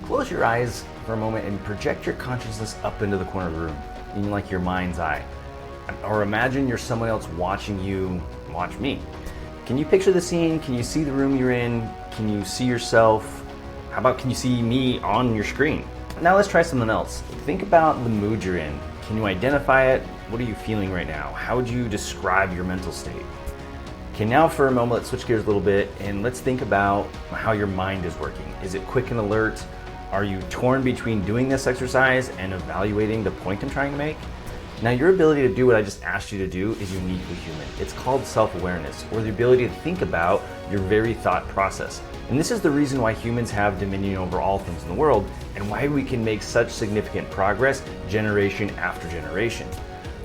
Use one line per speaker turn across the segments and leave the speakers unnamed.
Close your eyes for a moment and project your consciousness up into the corner of the room, in like your mind's eye. Or imagine you're someone else watching you watch me. Can you picture the scene? Can you see the room you're in? Can you see yourself? How about can you see me on your screen? Now let's try something else. Think about the mood you're in. Can you identify it? What are you feeling right now? How would you describe your mental state? Okay, now for a moment, let's switch gears a little bit and let's think about how your mind is working. Is it quick and alert? Are you torn between doing this exercise and evaluating the point I'm trying to make? Now, your ability to do what I just asked you to do is uniquely human. It's called self-awareness, or the ability to think about your very thought process. And this is the reason why humans have dominion over all things in the world and why we can make such significant progress generation after generation.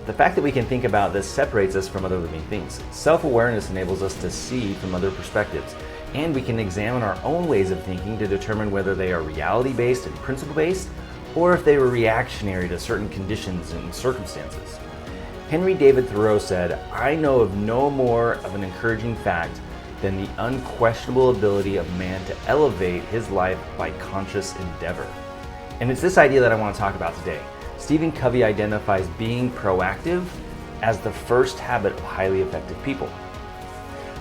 The fact that we can think about this separates us from other living things. Self-awareness enables us to see from other perspectives, and we can examine our own ways of thinking to determine whether they are reality-based and principle-based, or if they were reactionary to certain conditions and circumstances. Henry David Thoreau said, "I know of no more of an encouraging fact than the unquestionable ability of man to elevate his life by conscious endeavor." And it's this idea that I want to talk about today. Stephen Covey identifies being proactive as the first habit of highly effective people.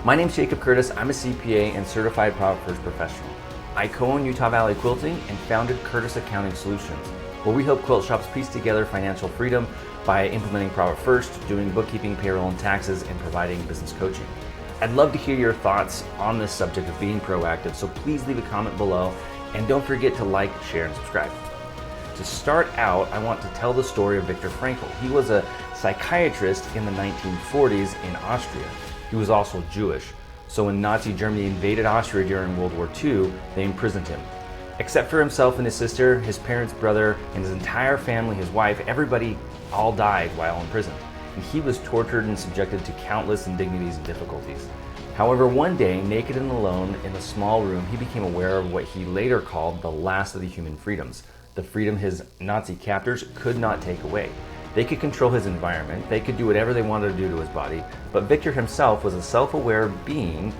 My name's Jacob Curtis. I'm a CPA and certified Profit First professional. I co-own Utah Valley Quilting and founded Curtis Accounting Solutions, where we help quilt shops piece together financial freedom by implementing Profit First, doing bookkeeping, payroll, and taxes, and providing business coaching. I'd love to hear your thoughts on this subject of being proactive, so please leave a comment below, and don't forget to like, share, and subscribe. To start out, I want to tell the story of Viktor Frankl. He was a psychiatrist in the 1940s in Austria. He was also Jewish, so when Nazi Germany invaded Austria during World War II, they imprisoned him. Except for himself and his sister, his parents, brother, and his entire family, his wife, everybody all died while in prison. And he was tortured and subjected to countless indignities and difficulties. However, one day, naked and alone in a small room, he became aware of what he later called the last of the human freedoms, the freedom his Nazi captors could not take away. They could control his environment, they could do whatever they wanted to do to his body, but Viktor himself was a self-aware being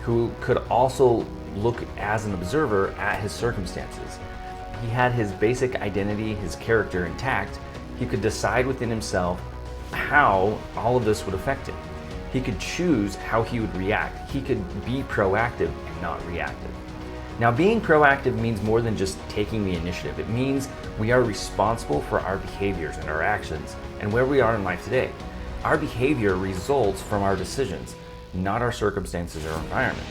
who could also look as an observer at his circumstances. He had his basic identity, his character intact. He could decide within himself how all of this would affect him. He could choose how he would react. He could be proactive and not reactive. Now, being proactive means more than just taking the initiative. It means we are responsible for our behaviors and our actions and where we are in life today. Our behavior results from our decisions, not our circumstances or environment.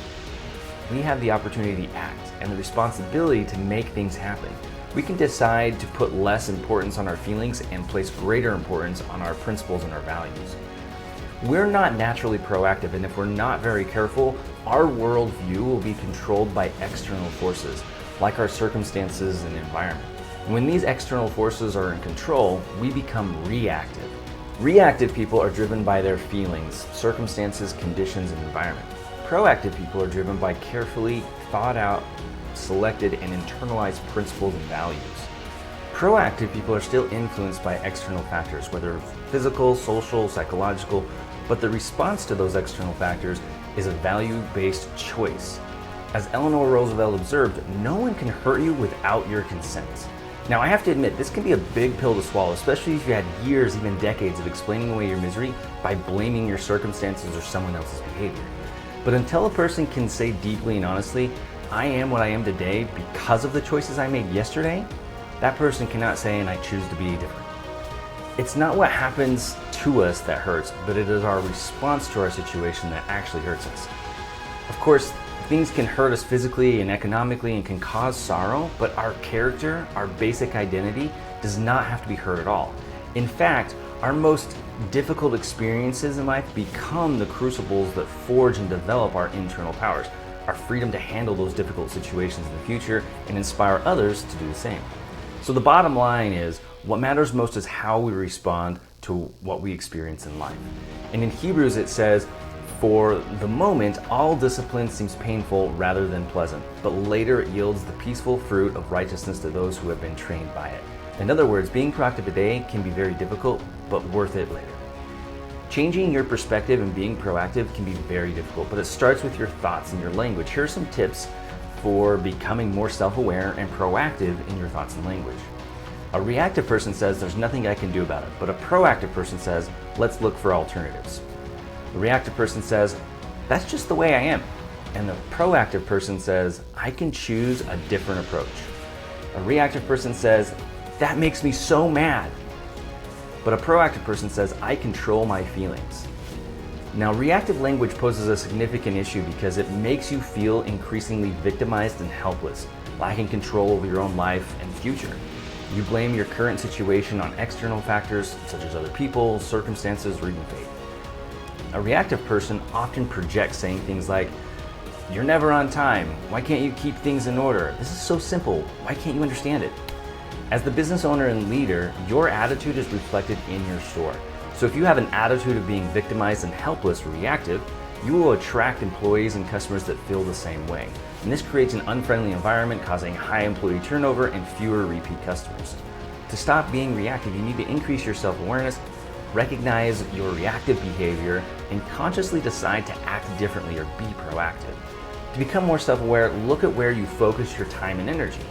We have the opportunity to act and the responsibility to make things happen. We can decide to put less importance on our feelings and place greater importance on our principles and our values. We're not naturally proactive, and if we're not very careful, our worldview will be controlled by external forces, like our circumstances and environment. When these external forces are in control, we become reactive. Reactive people are driven by their feelings, circumstances, conditions, and environment. Proactive people are driven by carefully thought out, selected, and internalized principles and values. Proactive people are still influenced by external factors, whether physical, social, psychological, but the response to those external factors is a value-based choice. As Eleanor Roosevelt observed, no one can hurt you without your consent. Now, I have to admit, this can be a big pill to swallow, especially if you had years, even decades, of explaining away your misery by blaming your circumstances or someone else's behavior. But until a person can say deeply and honestly, "I am what I am today because of the choices I made yesterday," that person cannot say, "and I choose to be different." It's not what happens to us that hurts, but it is our response to our situation that actually hurts us. Of course, things can hurt us physically and economically and can cause sorrow, but our character, our basic identity, does not have to be hurt at all. In fact, our most difficult experiences in life become the crucibles that forge and develop our internal powers, our freedom to handle those difficult situations in the future and inspire others to do the same. So the bottom line is, what matters most is how we respond to what we experience in life. And in Hebrews it says, "For the moment, all discipline seems painful rather than pleasant, but later it yields the peaceful fruit of righteousness to those who have been trained by it." In other words, being proactive today can be very difficult, but worth it later. Changing your perspective and being proactive can be very difficult, but it starts with your thoughts and your language. Here are some tips for becoming more self-aware and proactive in your thoughts and language. A reactive person says there's nothing I can do about it, but a proactive person says let's look for alternatives. The reactive person says that's just the way I am, and the proactive person says I can choose a different approach. A reactive person says that makes me so mad, but a proactive person says I control my feelings. Now, reactive language poses a significant issue because it makes you feel increasingly victimized and helpless, lacking control over your own life and future. You blame your current situation on external factors such as other people, circumstances, or even fate. A reactive person often projects saying things like, "You're never on time. Why can't you keep things in order? This is so simple. Why can't you understand it?" As the business owner and leader, your attitude is reflected in your store. So if you have an attitude of being victimized and helpless or reactive, you will attract employees and customers that feel the same way. And this creates an unfriendly environment, causing high employee turnover and fewer repeat customers. To stop being reactive, you need to increase your self-awareness, recognize your reactive behavior, and consciously decide to act differently or be proactive. To become more self-aware, look at where you focus your time and energy.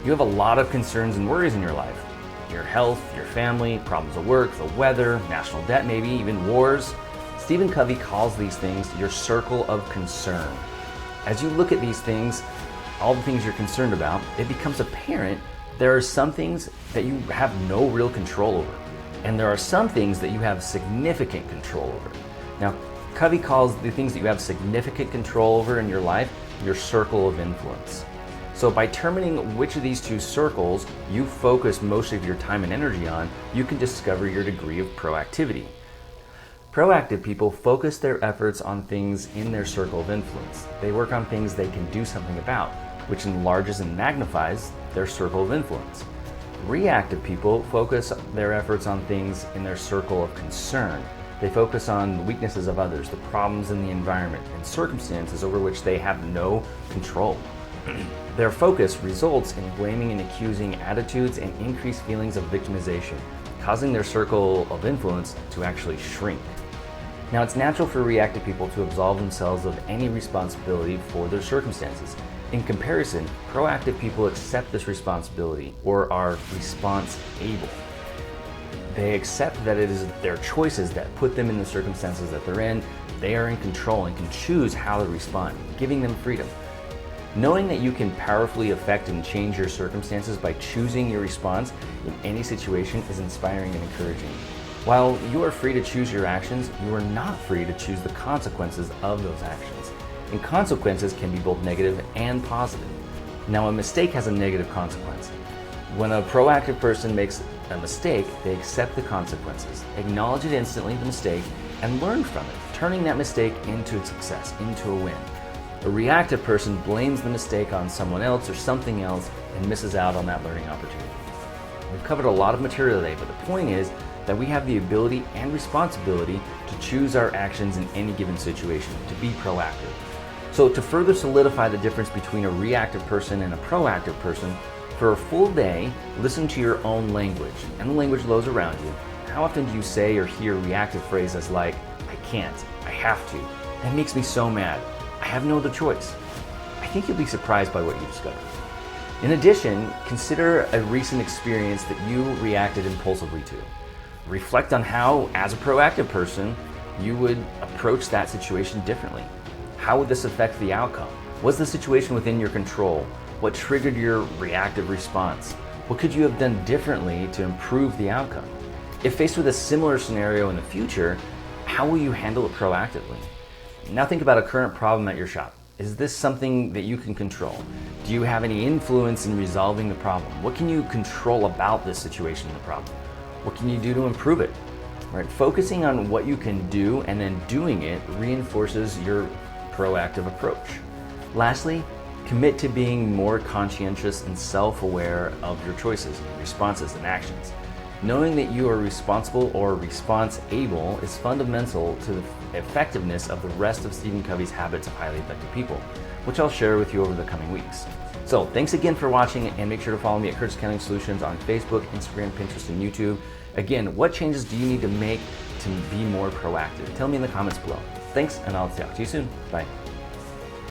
You have a lot of concerns and worries in your life. Your health, your family, problems at work, the weather, national debt maybe, even wars. Stephen Covey calls these things your circle of concern. As you look at these things, all the things you're concerned about, it becomes apparent there are some things that you have no real control over, and there are some things that you have significant control over. Now, Covey calls the things that you have significant control over in your life your circle of influence. So by determining which of these two circles you focus most of your time and energy on, you can discover your degree of proactivity. Proactive people focus their efforts on things in their circle of influence. They work on things they can do something about, which enlarges and magnifies their circle of influence. Reactive people focus their efforts on things in their circle of concern. They focus on the weaknesses of others, the problems in the environment, and circumstances over which they have no control. Their focus results in blaming and accusing attitudes and increased feelings of victimization, causing their circle of influence to actually shrink. Now, it's natural for reactive people to absolve themselves of any responsibility for their circumstances. In comparison, proactive people accept this responsibility or are response able. They accept that it is their choices that put them in the circumstances that they're in. They are in control and can choose how to respond, giving them freedom. Knowing that you can powerfully affect and change your circumstances by choosing your response in any situation is inspiring and encouraging. While you are free to choose your actions, you are not free to choose the consequences of those actions. And consequences can be both negative and positive. Now, a mistake has a negative consequence. When a proactive person makes a mistake, they accept the consequences, acknowledge it instantly, the mistake, and learn from it, turning that mistake into a success, into a win. A reactive person blames the mistake on someone else or something else and misses out on that learning opportunity. We've covered a lot of material today, but the point is that we have the ability and responsibility to choose our actions in any given situation, to be proactive. So to further solidify the difference between a reactive person and a proactive person, for a full day, listen to your own language and the language of those around you. How often do you say or hear reactive phrases like, "I can't," "I have to," "That makes me so mad," "I have no other choice"? I think you'll be surprised by what you discover. In addition, consider a recent experience that you reacted impulsively to. Reflect on how, as a proactive person, you would approach that situation differently. How would this affect the outcome? Was the situation within your control? What triggered your reactive response? What could you have done differently to improve the outcome? If faced with a similar scenario in the future, how will you handle it proactively? Now think about a current problem at your shop. Is this something that you can control? Do you have any influence in resolving the problem? What can you control about this situation and the problem? What can you do to improve it? Right? Focusing on what you can do and then doing it reinforces your proactive approach. Lastly, commit to being more conscientious and self-aware of your choices, responses, and actions. Knowing that you are responsible or response-able is fundamental to the effectiveness of the rest of Stephen Covey's habits of highly effective people, which I'll share with you over the coming weeks. So thanks again for watching, and make sure to follow me at Curtis Accounting Solutions on Facebook, Instagram, Pinterest, and YouTube. Again, what changes do you need to make to be more proactive? Tell me in the comments below. Thanks, and I'll talk to you soon. Bye.